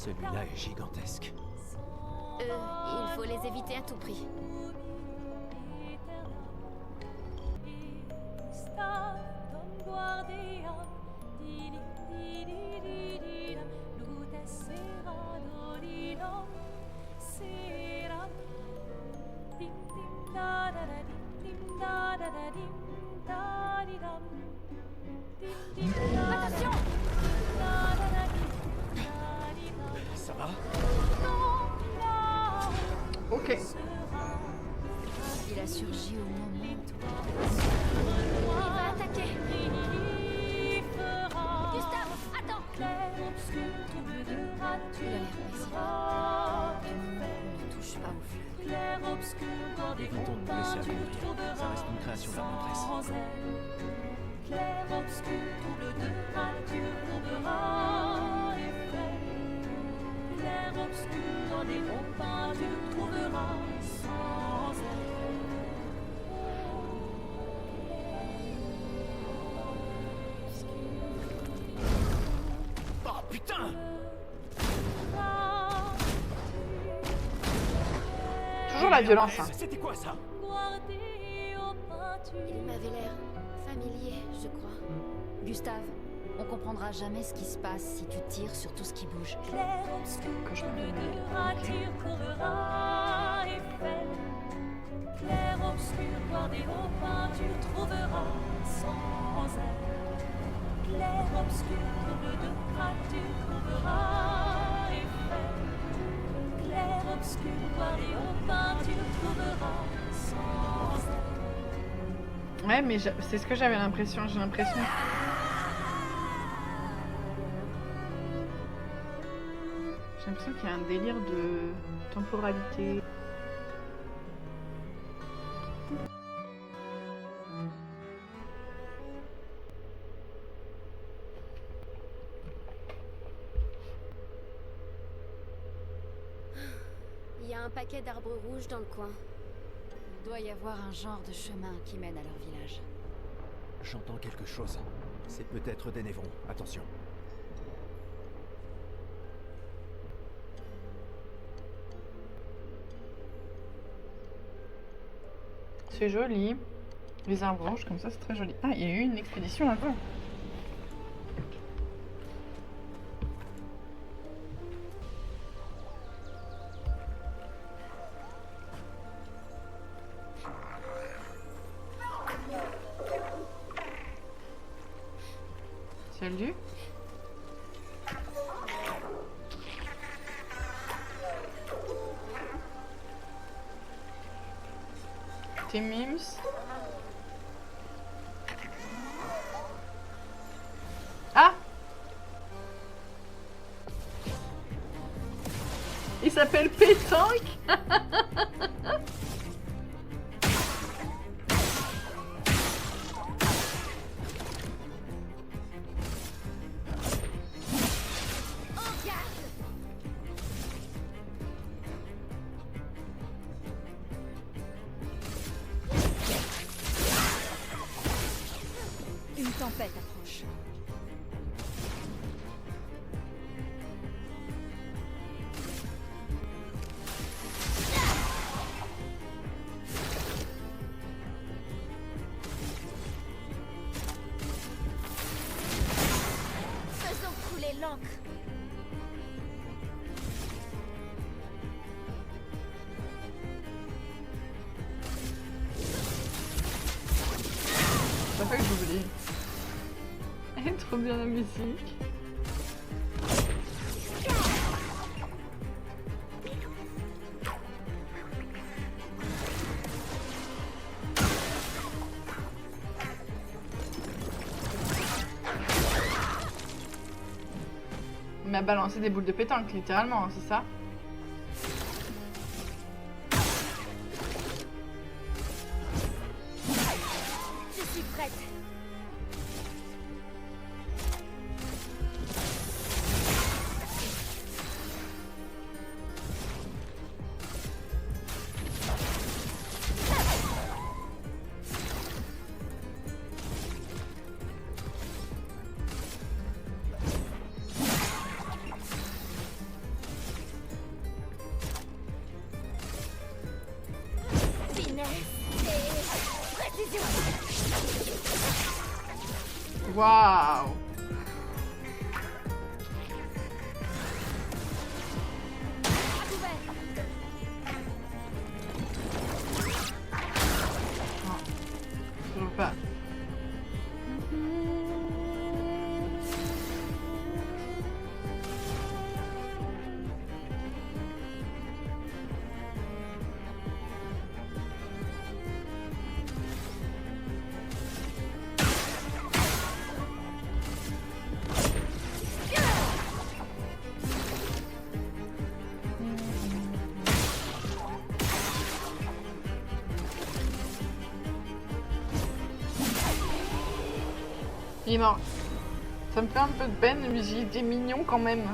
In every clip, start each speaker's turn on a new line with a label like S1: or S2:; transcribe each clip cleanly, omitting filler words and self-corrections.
S1: Celui-là est gigantesque.
S2: Il faut les éviter à tout prix. Attention!
S1: Ça va?
S3: Ok.
S2: Il a surgi au moment. Il va attaquer. Gustave, attends! Il a l'air paisible. Ne touche pas au fleuve.
S1: Évitons de nous laisser avenir. Ça reste une création de la maîtresse.
S4: Clair-obscur, double de nature, trouvera effet. Clair-obscur, dans des ronds peintures, trouvera sans
S1: Oh putain!
S3: Toujours la violence, hein.
S1: C'était quoi ça?
S2: Il m'avait l'air familier, je crois. Gustave, on comprendra jamais ce qui se passe si tu tires sur tout ce qui bouge.
S3: Que je me
S4: nature, trouvera effet. Clair-obscur, dans des hauts peintures, trouvera sans aide. Clair-obscur, double de nature, trouvera effet. Clair-obscur, dans des hauts peintures, trouvera sans aide.
S3: Ouais, mais c'est ce que j'avais l'impression. J'ai l'impression. J'ai l'impression qu'il y a un délire de temporalité.
S2: Il y a un paquet d'arbres rouges dans le coin. Il doit y avoir un genre de chemin qui mène à leur village.
S1: J'entends quelque chose. C'est peut-être des névrons. Attention.
S3: C'est joli. Les arbres rouges comme ça, c'est très joli. Ah, il y a eu une expédition là-bas. Salut. Tes mimes. Ah! Il s'appelle Pétanque.
S2: Une tempête approche. Faisons couler l'encre.
S3: Ça fait que j'oublie. Elle est trop bien la musique. Il m'a balancé des boules de pétanque, littéralement, hein, c'est ça?
S2: Je suis prête. Précision.
S3: Waouh. Non, toujours pas. Il est mort. Ça me fait un peu de peine, mais j'ai été mignon quand même.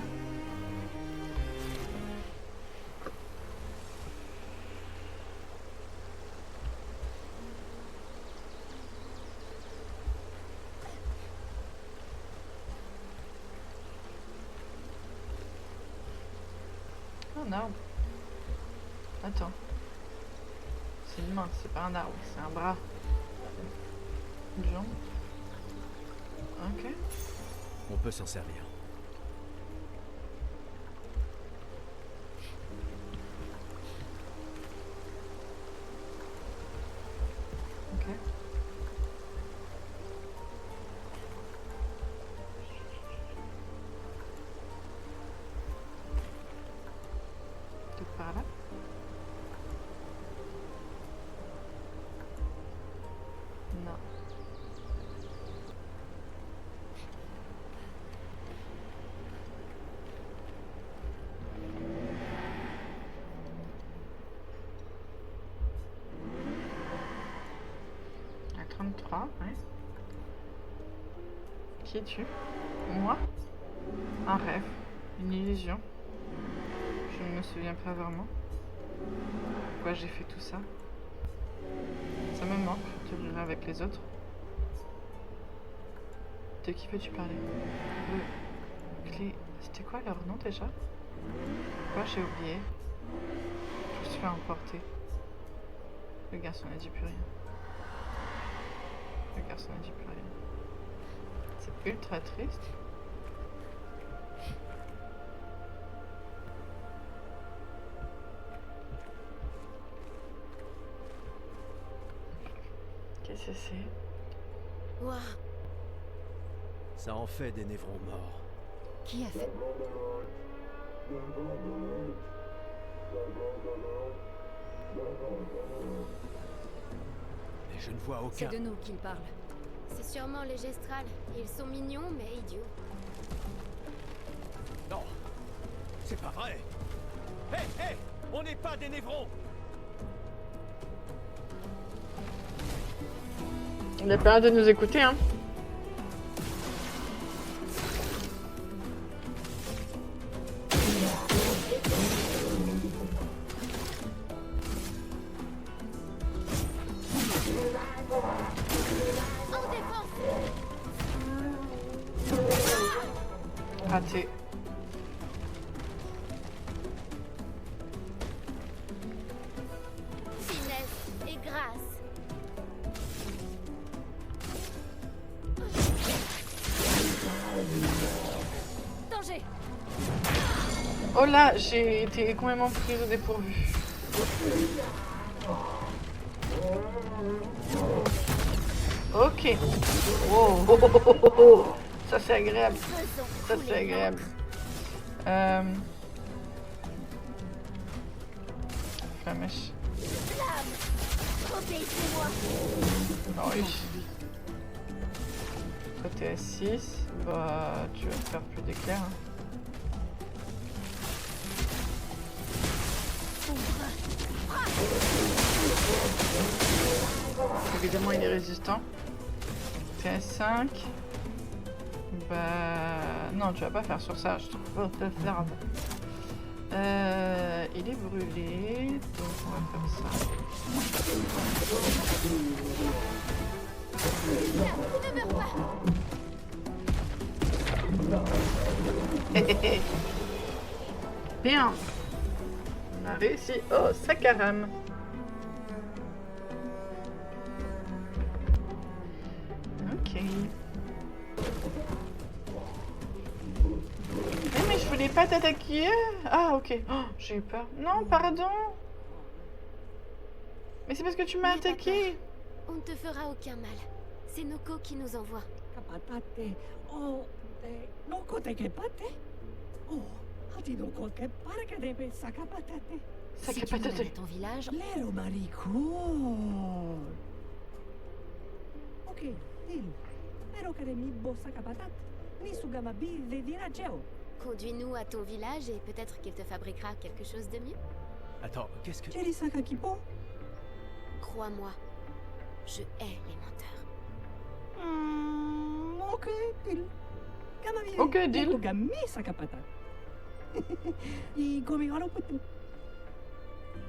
S3: Un arbre. Attends. C'est une main, c'est pas un arbre, c'est un bras. Une jambe. Ok.
S1: On peut s'en servir.
S3: Ok. Peut-être par là. Non. À 33, ouais. Qui es-tu? Moi? Un rêve, une illusion. Je ne me souviens pas vraiment. Pourquoi j'ai fait tout ça? Ça me manque de vivre avec les autres. De qui veux-tu parler? Clé. C'était quoi leur nom déjà? Pourquoi j'ai oublié? Je me suis fait emporter. Le garçon n'a dit plus rien. Le garçon n'a dit plus rien. C'est ultra triste. Qu'est-ce que c'est?
S2: Ouah,
S1: Ça en fait des névrons morts.
S2: qui a fait...
S1: Et je ne vois
S2: C'est
S1: aucun...
S2: de nous qu'il parle.
S5: C'est sûrement les gestrales. Ils sont mignons, mais idiots.
S1: Non, c'est pas vrai. Hé, hé, on n'est pas des névrons.
S3: Il a pas l'air de nous écouter, hein.
S5: En défense!
S3: Raté.
S5: Finesse et grâce.
S2: Danger.
S3: Oh là, j'ai été complètement prise au dépourvu. Ok. Wow. Oh, oh, oh, oh, oh. Ça c'est agréable.
S5: Faisons
S3: Ça
S5: couler
S3: c'est agréable. Flamèche.
S5: l'âme. Obéissez-moi.
S3: Oh oui. Toi t'es à 6. Bah tu vas faire plus d'éclairs. Hein. Évidemment il est résistant. T'es à 5. Bah non, tu vas pas faire sur ça, je trouve pas te faire. Il est brûlé, donc on va faire ça.
S5: Ne meurs pas.
S3: Bien. On a réussi. Oh, Sakaram. pas t'attaquer. Ah, ok. Oh, j'ai eu peur. Non, pardon. Mais c'est parce que tu m'as
S5: N'aie pas
S3: attaqué.
S5: On ne te fera aucun mal. C'est Noko qui nous envoie.
S4: Kapatate, oh, no kote ke pate? Oh, hati no kote ke parka debe sakapatate.
S3: Ça
S2: Si
S3: qui
S2: tu
S3: pas
S2: nous mènes
S3: t'attaqué.
S2: à ton village,
S4: Lero maricón. Ok, il. Pero que de mi bossa kapatat. Ni sugama bi de dirageo.
S5: Conduis-nous à ton village et peut-être qu'il te fabriquera quelque chose de mieux.
S1: Attends, qu'est-ce que...
S4: Jeri sakakipo?
S5: Crois-moi, je hais les menteurs.
S4: Ok, deal. Gamami.
S3: Ok, deal.
S4: Gami sakapatat. Y gomi aro putu.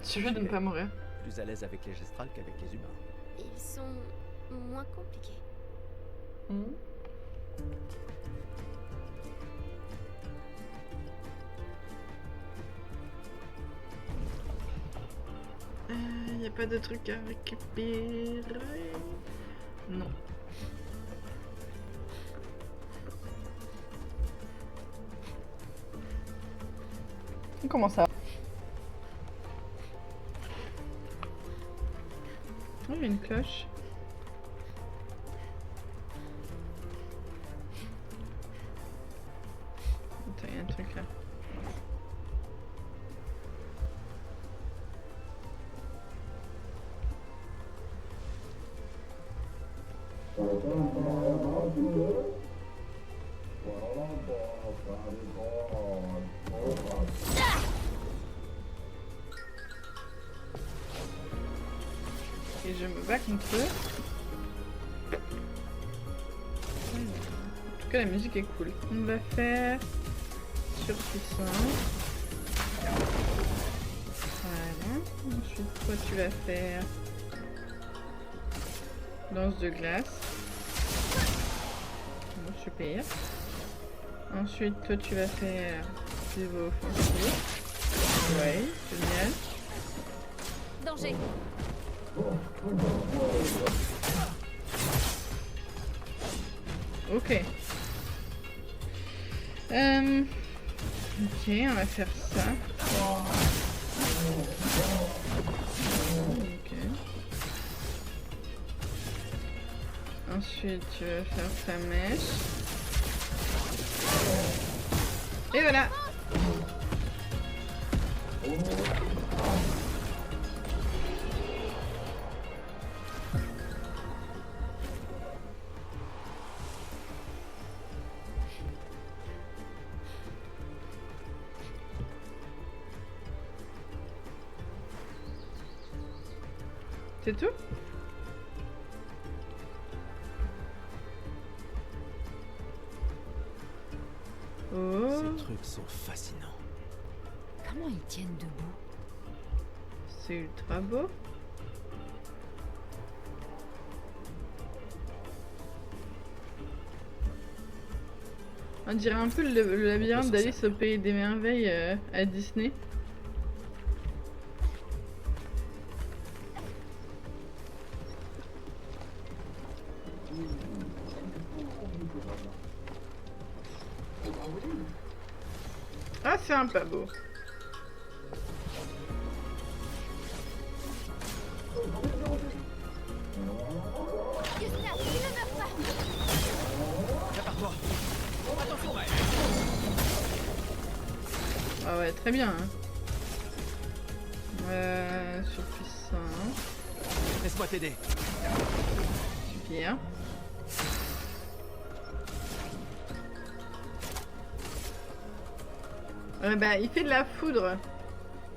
S3: Suffit de ne pas mourir.
S1: Plus à l'aise avec les gestrales qu'avec les humains.
S5: Ils sont moins compliqués.
S3: Y a pas de truc à récupérer. Non. Comment ça? Oh, il y a une cloche. Attends, il y a un truc là. Et je me bats contre eux. En tout cas, la musique est cool. On va faire surpuissance. Voilà. Ensuite, toi, tu vas faire lance de glace. Bon, super. Ensuite, toi, tu vas faire pivot offensif. Ouais, génial.
S2: danger.
S3: Ok. Ok, on va faire ça. Ok. Ensuite, tu vas faire ta mèche. Et voilà. C'est tout? Oh,
S1: Ces trucs sont fascinants.
S2: Comment ils tiennent debout?
S3: c'est ultra beau. On dirait un peu le labyrinthe d'Alice au Pays des Merveilles à Disney. Ah, c'est un pas beau. Ah ouais, très bien. Hein. Surpuissant.
S1: Laisse-moi t'aider.
S3: Super. Bah, il fait de la foudre.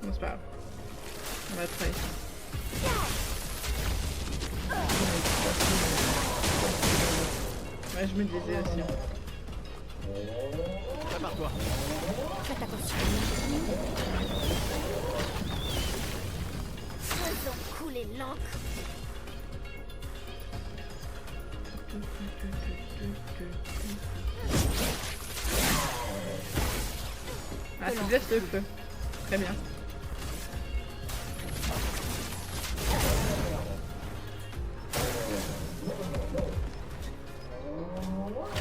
S3: Bon, c'est pas grave. On va travailler ça. Ouais, je me disais aussi.
S1: Prépare-toi.
S2: Faites attention.
S5: Faisons couler l'encre.
S3: Ah, tu laisses le feu. Très bien.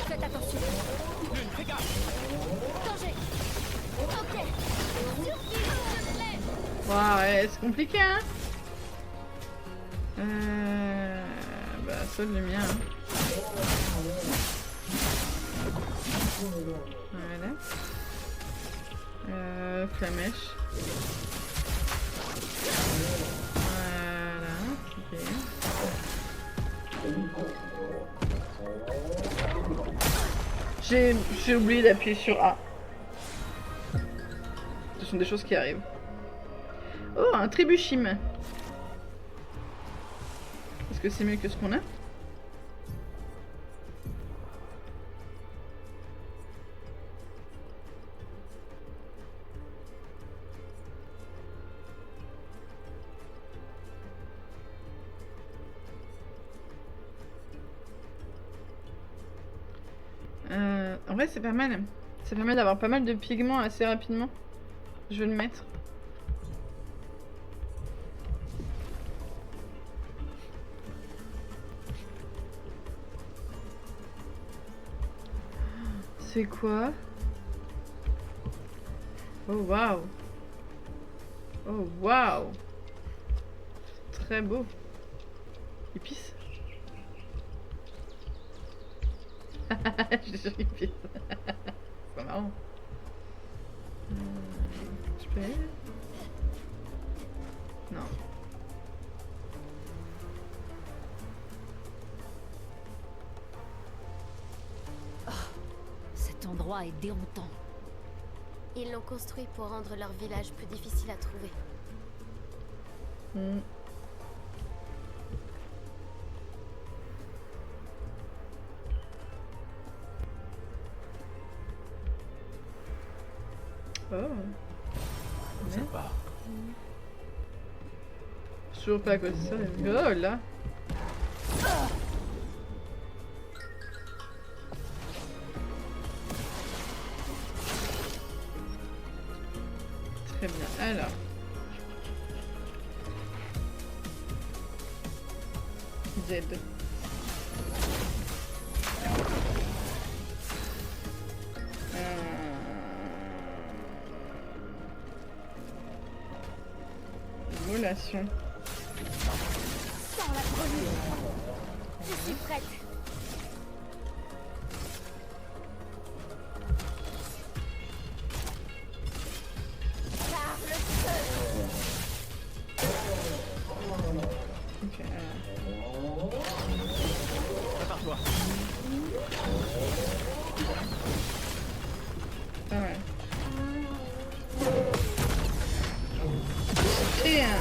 S2: Faites attention.
S1: Lune, fais gaffe.
S2: Danger.
S3: c'est compliqué, hein. Bah, sauve le mien. Hein. Voilà. Flamèche. Voilà. Ok. J'ai oublié d'appuyer sur A. Ce sont des choses qui arrivent. Oh, un trébuchime. Est-ce que c'est mieux que ce qu'on a? En vrai, c'est pas mal. Ça permet d'avoir pas mal de pigments assez rapidement. Je vais le mettre. C'est quoi? Oh waouh! Oh waouh! Très beau. Épice. Je suis épice. C'est pas marrant. Je peux y aller? Non.
S2: Cet endroit est déroutant.
S5: Ils l'ont construit pour rendre leur village plus difficile à trouver.
S3: Oh.
S1: Sympa.
S3: Toujours pas à cause de ça. Oh là. Très bien. Alors. Z. Émulation.
S5: Sans la brûlure. Je suis prête. Par le feu.
S3: Ok.
S1: Prépare-toi.
S3: Pas mal. Tiens.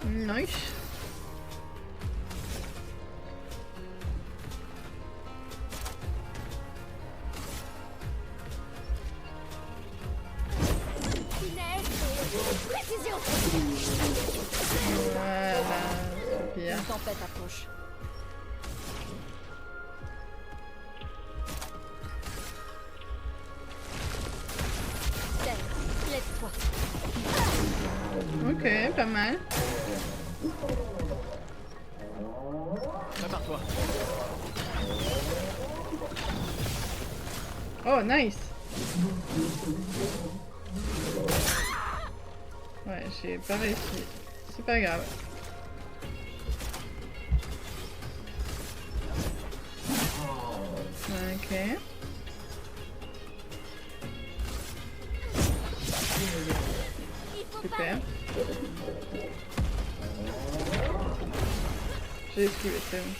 S3: Nice.
S5: Finesse. Précision.
S3: Voilà. C'est bien.
S2: Une tempête approche. Tiens, laisse-toi.
S3: Ok, pas mal.
S1: Prépare-toi.
S3: Oh, nice. Ouais, j'ai pas réussi. C'est pas grave. Ok. Super. J'ai esquivé, c'est bon.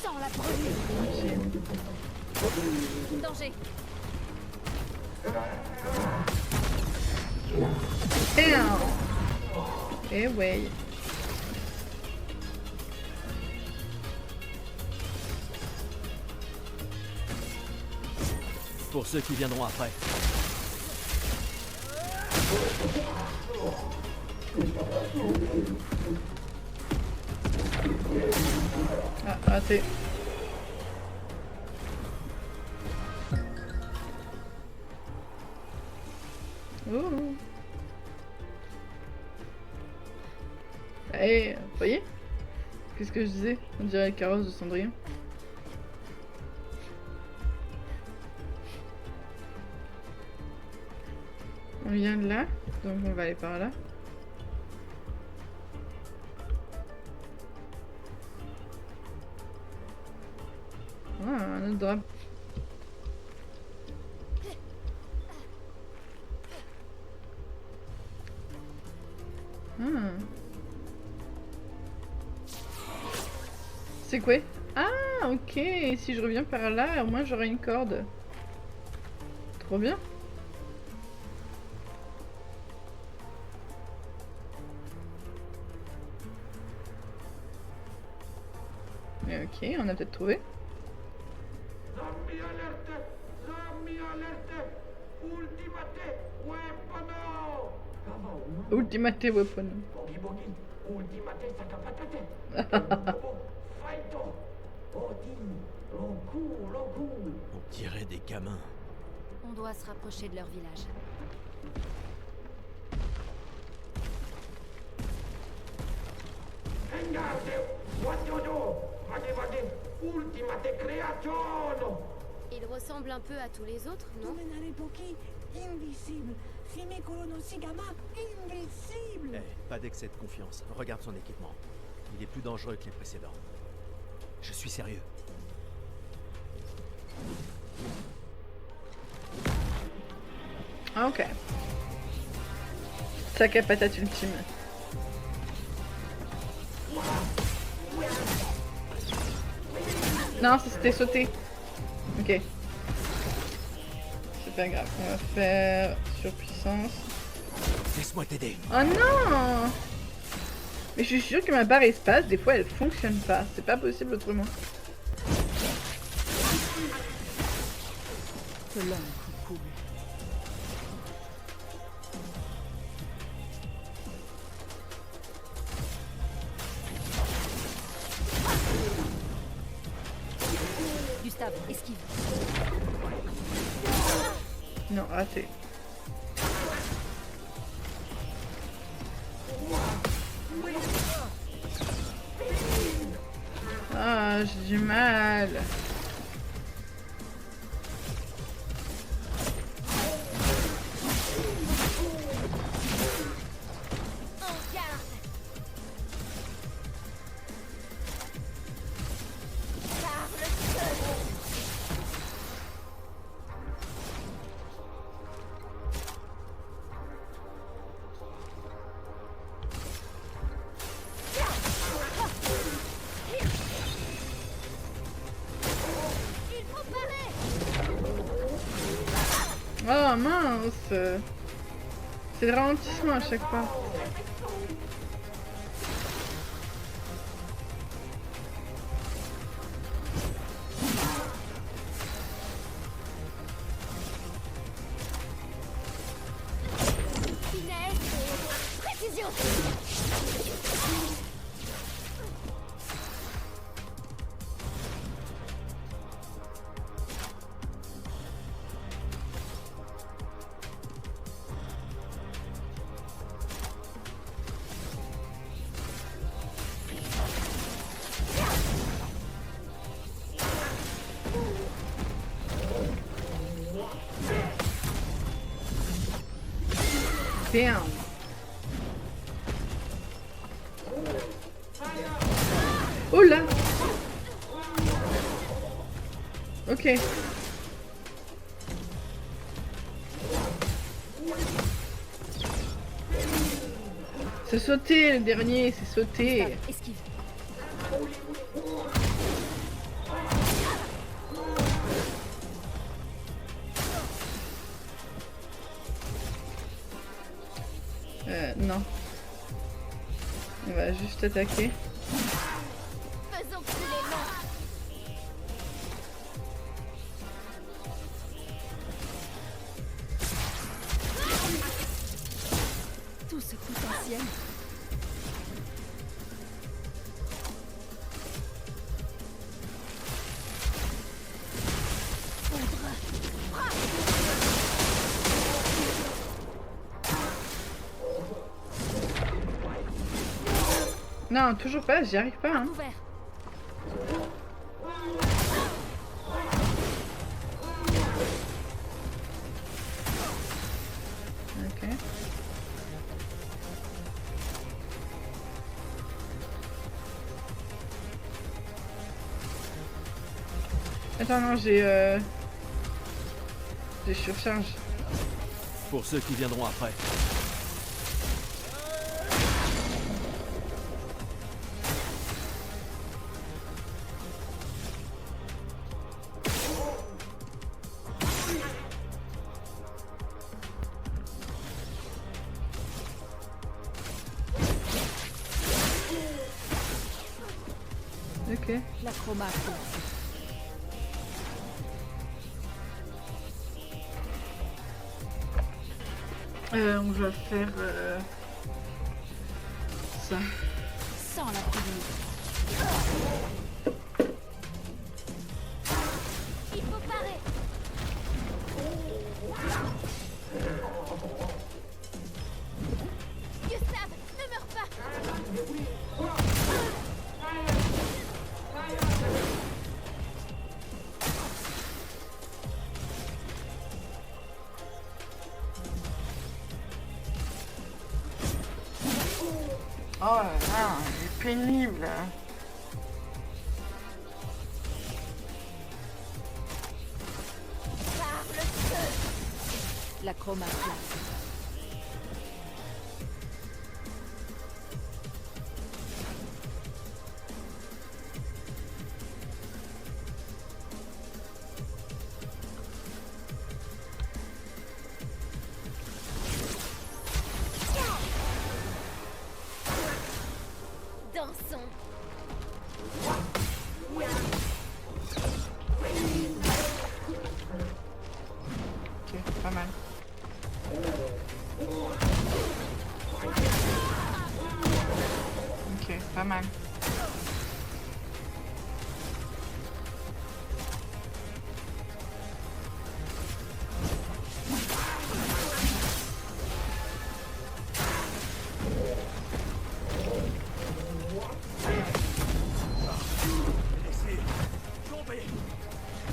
S2: Sans la brûlure. Danger.
S3: Damn. Eh ouais.
S1: Pour ceux qui viendront après.
S3: Ah, raté. Ouh. Eh, vous voyez? Qu'est-ce que je disais? On dirait le carrosse de Cendrillon. On vient de là, donc on va aller par là. Ah, un autre drap. Ah. C'est quoi? Ah, ok. Si je reviens par là, au moins j'aurai une corde. Trop bien. Mais ok, on a peut-être trouvé.
S6: Zombie alerte! Zombie alerte! Ultimate weapono!
S3: Ultimate weapon.
S6: Bogi bogi! Ultimate sakapatate! Faito! Odin! Roku!
S1: On dirait des gamins.
S2: On doit se rapprocher de leur village.
S6: Engage! What you do? Vade! Ultimate creazione!
S5: Il ressemble un peu à tous les autres, non?
S4: Dominare pochi, invisible. Simicolo no Sigama, invisible.
S1: Eh, pas d'excès de confiance. Regarde son équipement. Il est plus dangereux que les précédents. Je suis sérieux.
S3: Ah, ok. Sac à patate ultime. Non, ça c'était sauté. Ok. C'est pas grave. On va faire surpuissance.
S1: Laisse-moi t'aider.
S3: Oh non! Mais je suis sûre que ma barre espace, des fois, elle fonctionne pas. C'est pas possible autrement.
S2: Gustave, esquive.
S3: Non, raté. Ah, j'ai du mal. Oh mince! C'est le ralentissement à chaque fois.
S5: Finesse et précision!
S3: Damn. Oh là! Ok. C'est sauté le dernier, c'est sauté.
S2: Gustave, esquive.
S3: Non. On va juste attaquer.
S5: Faisons plus les mains!
S2: Tout ce potentiel.
S3: Non, toujours pas, j'y arrive pas. Hein.
S2: Couvert.
S3: Ok. Attends, non, j'ai surcharge.
S1: Pour ceux qui viendront après.
S3: Ok.
S2: La chroma.
S3: On va faire ça.
S2: Sans la prévenir.
S5: Il faut parer. Gustave, ne meurs pas.
S3: Oh là là, il est pénible.
S2: La chroma.
S5: Dansons.
S3: Ok, pas mal. Ok, pas mal.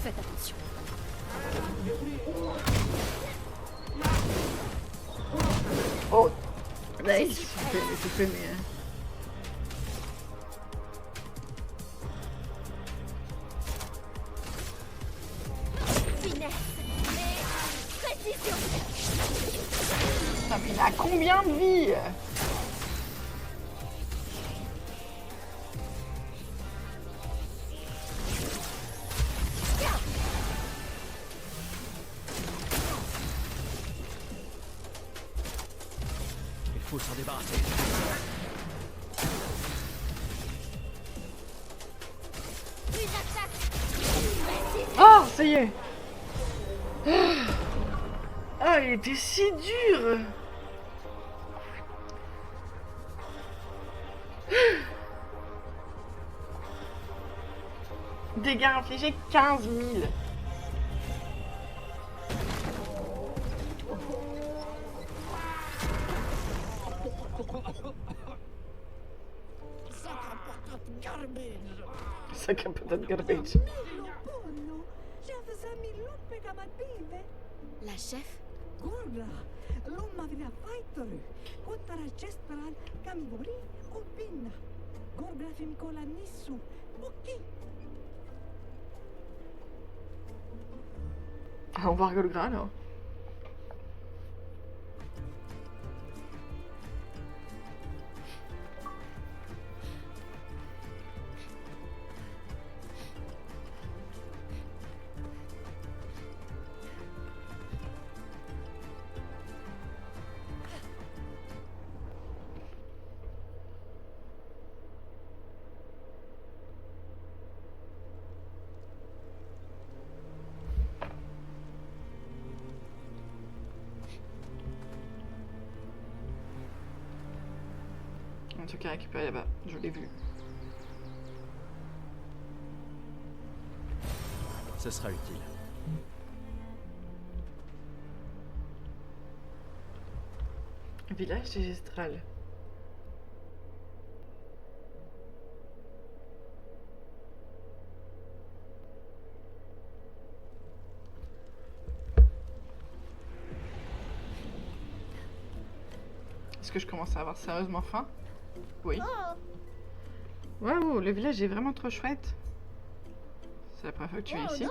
S2: Faites attention.
S3: Oh, nice. J'ai fait mais...
S5: Finesse. Mais précision.
S3: Putain, mais il a combien de vie?
S1: Il faut s'en débarrasser.
S5: Une attaque.
S3: Oh, ça y est. Ah, il était si dur. Dégâts infligés 15 000. Sac à patate garbage.
S4: Buono, Jefferson luppegamat viive.
S5: La chef.
S4: Gorda, lumma vina faittory. Kottara chestparan kamivori upinna. Gorda fimikola nissu. Okki.
S3: Ah, on va regarder le gras alors. Un truc à récupérer là-bas, je l'ai vu.
S1: Ce sera utile.
S3: Village des Gestrales. Est-ce que je commence à avoir sérieusement faim? Oui. Waouh, le village est vraiment trop chouette. C'est la première fois que tu viens ici?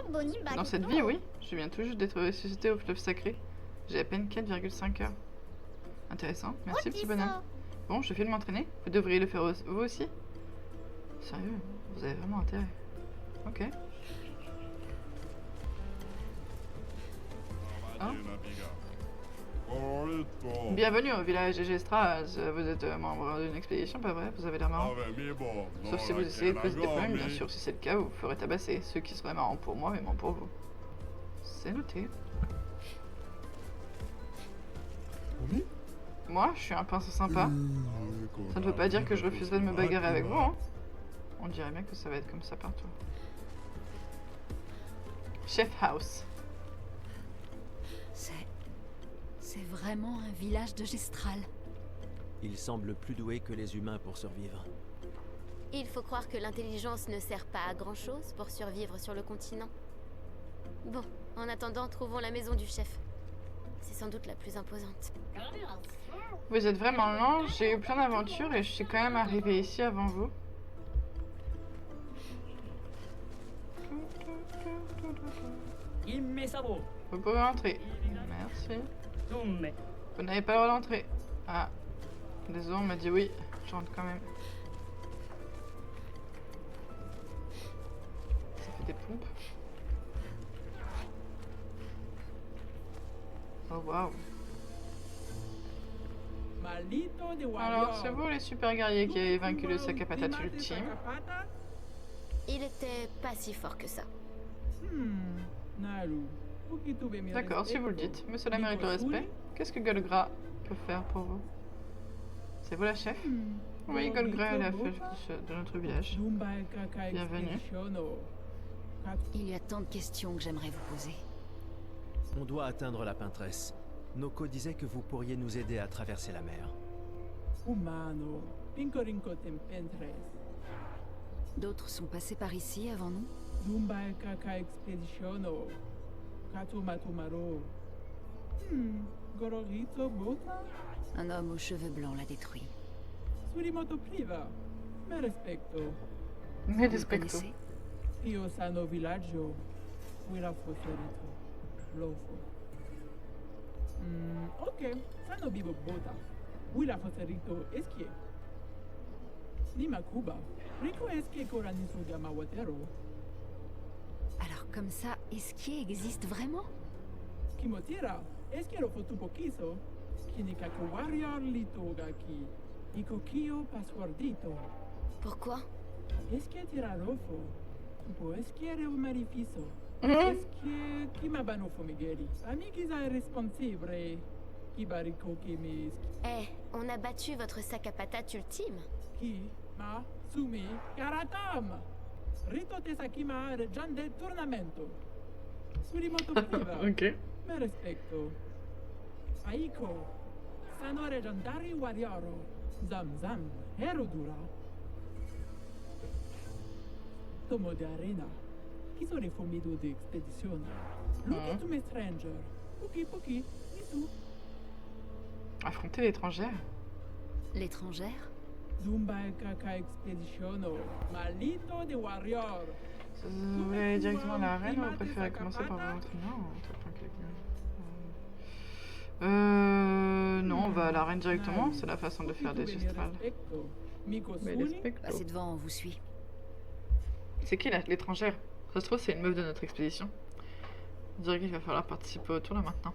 S3: Dans cette vie, oui. Je viens tout juste d'être ressuscité au fleuve sacré. J'ai à peine 4,5 heures. Intéressant. Merci, petit bonhomme. Bon, je file m'entraîner. Vous devriez le faire vous aussi. Sérieux, vous avez vraiment intérêt. Ok. Hein? Bienvenue au village de Gestral. Vous êtes membre d'une expédition, pas vrai? Vous avez l'air marrant. Sauf si vous essayez de poser des problèmes, bien sûr. Si c'est le cas, vous ferez tabasser. Ce qui serait marrant pour moi, mais non pour vous. C'est noté. Moi, je suis un pince sympa. Ça ne veut pas dire que je refuserai de me bagarrer avec vous, hein. On dirait bien que ça va être comme ça partout. Chef House.
S2: C'est vraiment un village de Gestral.
S1: Ils semblent plus doués que les humains pour survivre.
S5: Il faut croire que l'intelligence ne sert pas à grand-chose pour survivre sur le continent. Bon, en attendant, trouvons la maison du chef. C'est sans doute la plus imposante.
S3: Vous êtes vraiment lent, j'ai eu plein d'aventures et je suis quand même arrivée ici avant vous. Vous pouvez entrer. Merci. Vous n'avez pas le droit d'entrer. Ah. Désolé, on m'a dit oui. Je rentre quand même. Ça fait des pompes. Oh waouh. Alors, c'est vous les super guerriers qui avez vaincu le sac à patates ultime.
S5: Il était pas si fort que ça.
S3: D'accord, si vous le dites, mais cela mérite le respect. Qu'est-ce que Golgra peut faire pour vous? C'est vous la chef? Oui, Golgra est la chef de notre village. Bienvenue.
S2: Il y a tant de questions que j'aimerais vous poser.
S1: On doit atteindre la peintresse. Noko disait que vous pourriez nous aider à traverser la mer.
S2: D'autres sont passés par ici avant nous? Un homme aux cheveux blancs l'a détruit.
S3: Mais
S2: Vous le
S3: respecto.
S2: connaissez?
S7: Ok, sanno vivo bota. Willa foserito eskie. Nima Kuba. Rico eskie korani sugama watero.
S2: Alors comme ça, Esquier existe vraiment?
S7: Kimotira, eskie lo fotupo kiso. Kinikaku warrior litogaki. Ikokio passwordito.
S5: Pourquoi?
S7: Eskie tirarofo. Kupo esquiere un marifiso. Eskie kimabano fomigeri. Amigiza irresponsibile. Kibariko kimi.
S5: Eh, on a battu votre sac à patates ultime.
S7: Ki, ma, sumi, karatam. Rito tesakima reggiante tornamento. Surimoto priva.
S3: Ok.
S7: Me respecto. Aiko. Sano reggiantari warioro. Zam zam. Herodura. Tomo de arena. Chi sono i fumido di expedizione? Look to me stranger. Poki poki. Nisu.
S3: Affronter l'étrangère?
S2: L'étrangère?
S7: Zumba kaka expeditiono. Malito de warrior.
S3: Vous voulez aller directement à l'arène ou vous préférez commencer par votre entraînement? Non, on va à l'arène directement, c'est la façon de faire des gestrales. Mais
S2: Passez devant, on vous suit.
S3: c'est qui là, l'étrangère? Ça se trouve, c'est une meuf de notre expédition. Je dirais qu'il va falloir participer au tour là maintenant.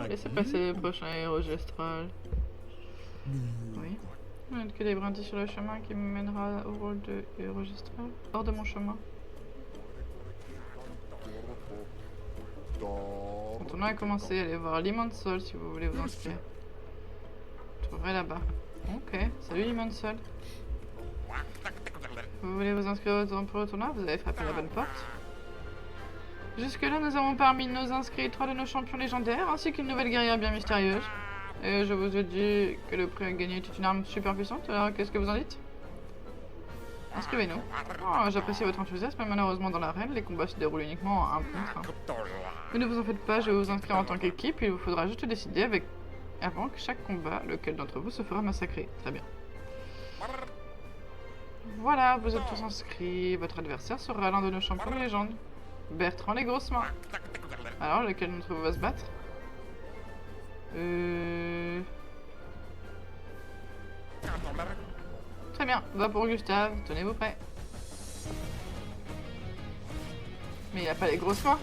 S3: Laissez passer les prochains héros gestrales. Oui. Il n'y a que des brindilles sur le chemin qui me mènera au rôle de héros gestral. Hors de mon chemin. Le tournoi a commencé. Allez voir l'immense sol si vous voulez vous inscrire. Je trouverai là-bas. Ok. Salut l'immense sol. Vous voulez vous inscrire pour le tournoi? Vous avez frappé la bonne porte. Jusque-là, nous avons parmi nos inscrits 3 de nos champions légendaires, ainsi qu'une nouvelle guerrière bien mystérieuse. Et je vous ai dit que le prix à gagner était une arme super puissante, alors qu'est-ce que vous en dites? Inscrivez-nous. Oh, j'apprécie votre enthousiasme, mais malheureusement dans l'arène, les combats se déroulent uniquement en 1 contre 1. Mais ne vous en faites pas, je vais vous inscrire en tant qu'équipe. Il vous faudra juste décider avant que chaque combat, lequel d'entre vous se fera massacrer. Très bien. Voilà, vous êtes tous inscrits. Votre adversaire sera l'un de nos champions de légende. Bertrand les grosses mains. Alors, lequel d'entre vous va se battre? Très bien, va pour Gustave. Tenez-vous prêts. Mais il n'a pas les grosses mains.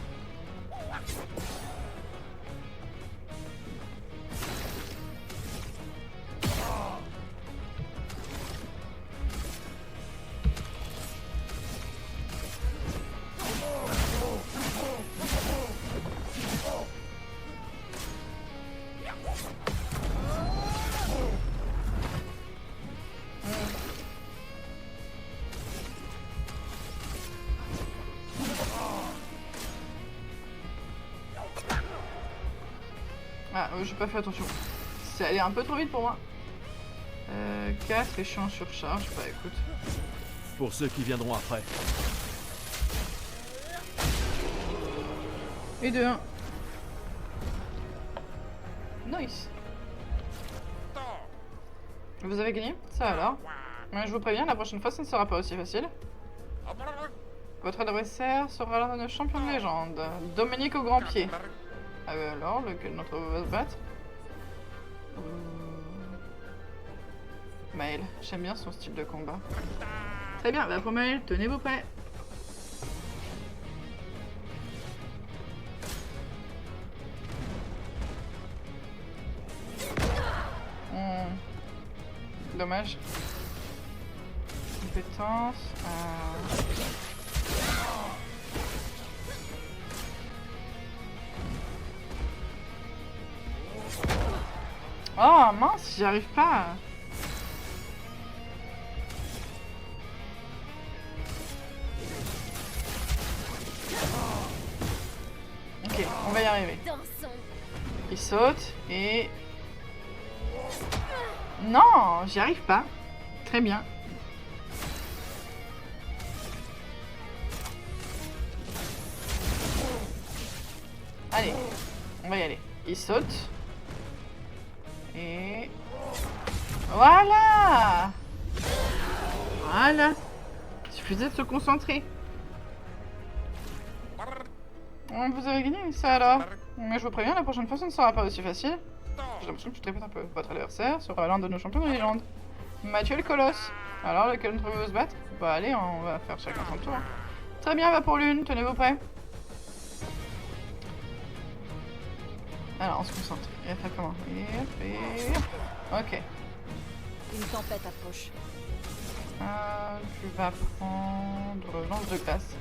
S3: Ah, j'ai pas fait attention. C'est allé un peu trop vite pour moi. 4 et je suis en surcharge. Bah écoute.
S1: Pour ceux qui viendront après.
S3: Et 2, 1. Nice. Vous avez gagné? Ça alors. Mais je vous préviens, la prochaine fois, ça ne sera pas aussi facile. Votre adversaire sera l'un de nos champions de légende, Dominique au grand pied. Ah oui, alors, lequel d'entre vous va se battre? Maël, j'aime bien son style de combat. Très bien, bah pour Maël, tenez-vous prêts. Dommage. Compétence. Oh mince, j'y arrive pas. Ok, on va y arriver. Il saute et... Non, j'y arrive pas. Très bien. Allez, on va y aller. Il saute. Et... Voilà! Voilà. Il suffisait de se concentrer. Vous avez gagné, ça alors. Mais je vous préviens, la prochaine fois, ça ne sera pas aussi facile. J'ai l'impression que tu te répètes un peu. Votre adversaire sera l'un de nos champions de légende, Mathieu le Colosse. Alors, lequel d'entre vous veut se battre? Bah allez, on va faire chacun son tour. Très bien, va pour l'une, tenez-vous prêts. Alors, on se concentre. Et après comment? Et... Ok.
S2: Une tempête approche.
S3: Tu vas prendre lance de glace.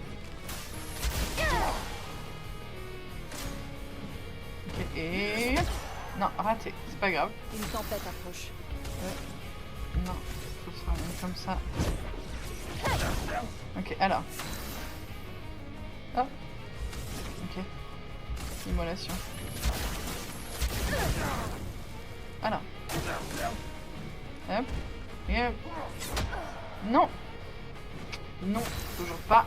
S3: Ok, et... Non, raté, c'est pas grave.
S2: Une tempête approche.
S3: Non, ce sera même comme ça. Ok, alors. Oh. Ok. Immolation. Alors. Hop. Et hop. Non. Non, toujours pas.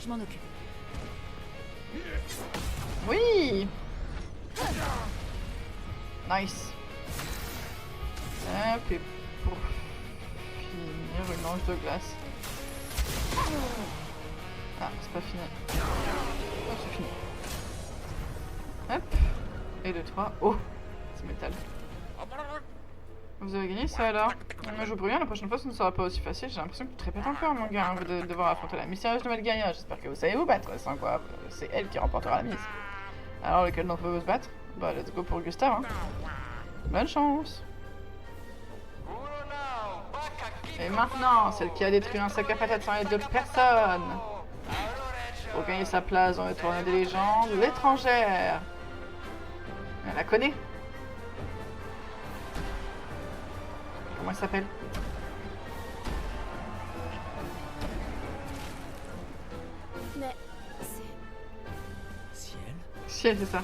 S2: Je m'en occupe.
S3: Oui. Nice. Et puis pour finir, une lance de glace. Ah, c'est pas fini. Oh, c'est fini. Hop. Et 2, 3. Oh, c'est métal. Vous avez gagné ça alors? Je vous préviens, la prochaine fois, ça ne sera pas aussi facile. J'ai l'impression que tu te répètes encore, mon gars. Vous devez devoir affronter la mystérieuse nouvelle gagnante. J'espère que vous savez vous battre, sans quoi c'est elle qui remportera la mise. Alors, lequel d'entre vous veut se battre? Bah, let's go pour Gustave, hein. Bonne chance. Et maintenant, celle qui a détruit un sac à patates sans aide de personne. Pour gagner sa place dans le tournoi des légendes, l'étrangère. Elle la connaît. Comment elle s'appelle?
S5: Mais c'est...
S1: Ciel?
S3: Ciel, c'est ça.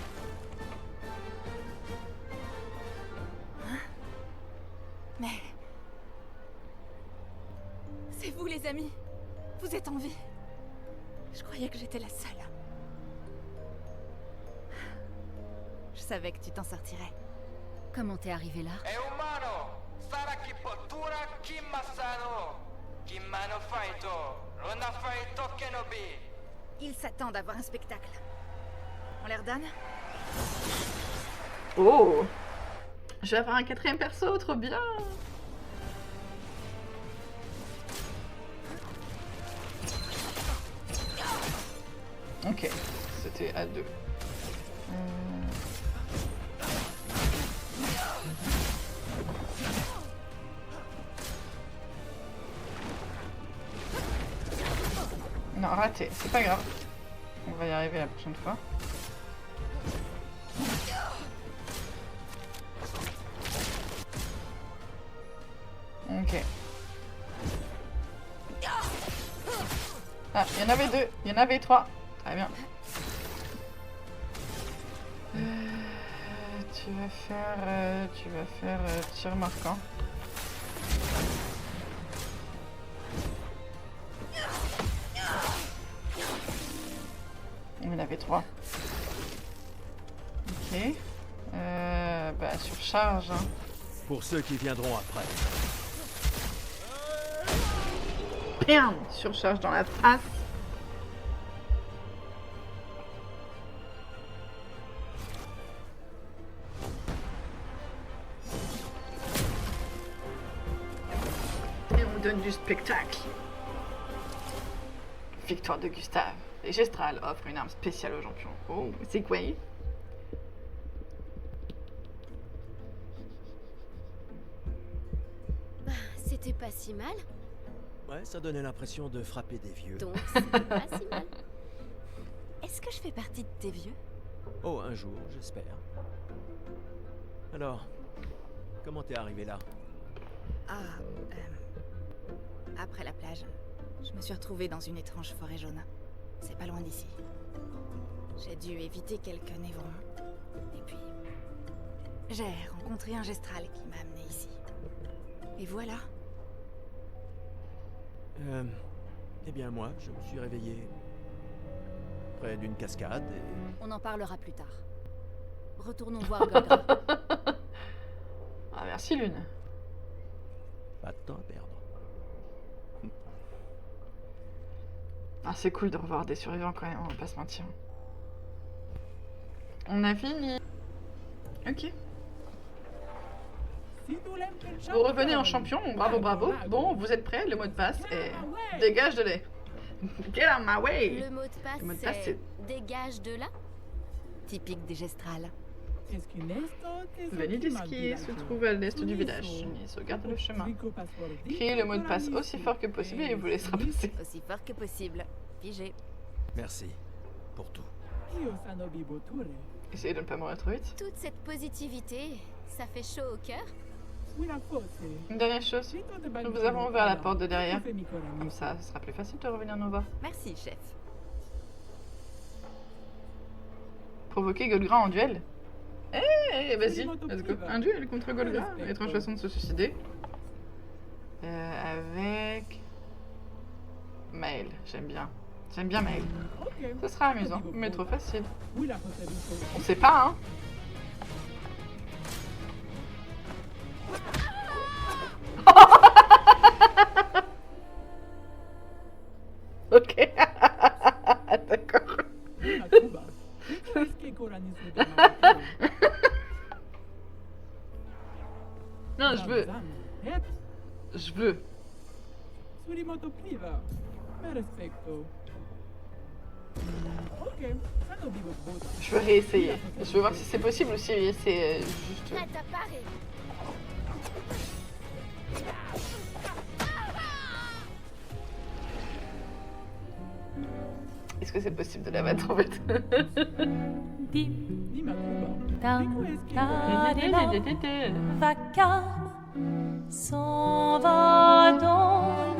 S2: Mais... C'est vous les amis. Vous
S8: vous êtes en vie. Je croyais que j'étais la seule. Je savais que tu t'en sortirais.
S2: Comment t'es arrivé là?
S9: È umano! Sarà chi pottura, chi massano! Chi mano faito! Non ha faito Kenobi!
S8: Ils s'attendent à voir un spectacle. On leur donne?
S3: Oh! Je vais avoir un 4ème perso, trop bien! Ok, c'était à 2. Non, raté, c'est pas grave. On va y arriver la prochaine fois. Ok. Ah, il y en avait 2, il y en avait 3. Très bien. Tu vas faire tir marquant. Il y en avait 3. Ok. Bah, surcharge. Hein.
S1: Pour ceux qui viendront après.
S3: Bam! Surcharge dans la face. Et on donne du spectacle. Victoire de Gustave. Les Gestrales offrent une arme spéciale aux champions. Oh, c'est quoi?
S5: C'était pas si mal,
S1: Ouais, ça donnait l'impression de frapper des vieux.
S5: donc c'est pas si mal.
S8: Est-ce que je fais partie de tes vieux?
S1: Oh, un jour, j'espère. Alors, comment t'es arrivé là?
S8: Ah, après la plage, je me suis retrouvée dans une étrange forêt jaune. C'est pas loin d'ici. J'ai dû éviter quelques névrons. Et puis, j'ai rencontré un gestral qui m'a amené ici. Et voilà.
S1: Eh bien moi, je me suis réveillé près d'une cascade et...
S2: On en parlera plus tard. Retournons voir Golgra.
S3: Ah, merci Lune.
S1: Pas de temps à perdre.
S3: Ah, c'est cool de revoir des survivants quand même, on va pas se mentir. On a fini. Ok. Vous revenez en champion, bravo, bravo. Bon, vous êtes prêts, le mot de passe est dégage de lait. Get out my way.
S5: Le mot de passe, c'est dégage de là.
S8: Typique des gestrales.
S3: Venidiski se trouve à l'est du village. Il sauvegarde le chemin. Criez le mot de passe aussi fort que possible et il vous laissera passer.
S8: Aussi fort que possible. Pigé.
S1: Merci pour tout.
S3: Essayez de ne pas mourir trop vite.
S5: Toute cette positivité, ça fait chaud au cœur.
S3: Une dernière chose, nous vous avons ouvert la porte de derrière. Comme ça, ce sera plus facile de revenir nous voir.
S8: Merci, chef.
S3: Provoquer Golgra en duel. Eh, vas-y, let's go. Un duel contre Golgra. Étrange façon de se suicider. Avec... Maël, j'aime bien. J'aime bien Maël. Ce sera amusant, mais trop facile. On sait pas, hein. Ok. D'accord. Non, je veux. Je veux. Je veux réessayer. Je veux voir si c'est possible ou si c'est juste...
S5: Prête à parer.
S3: Est-ce que c'est possible de la battre en fait?
S10: Vacarme s'en va dans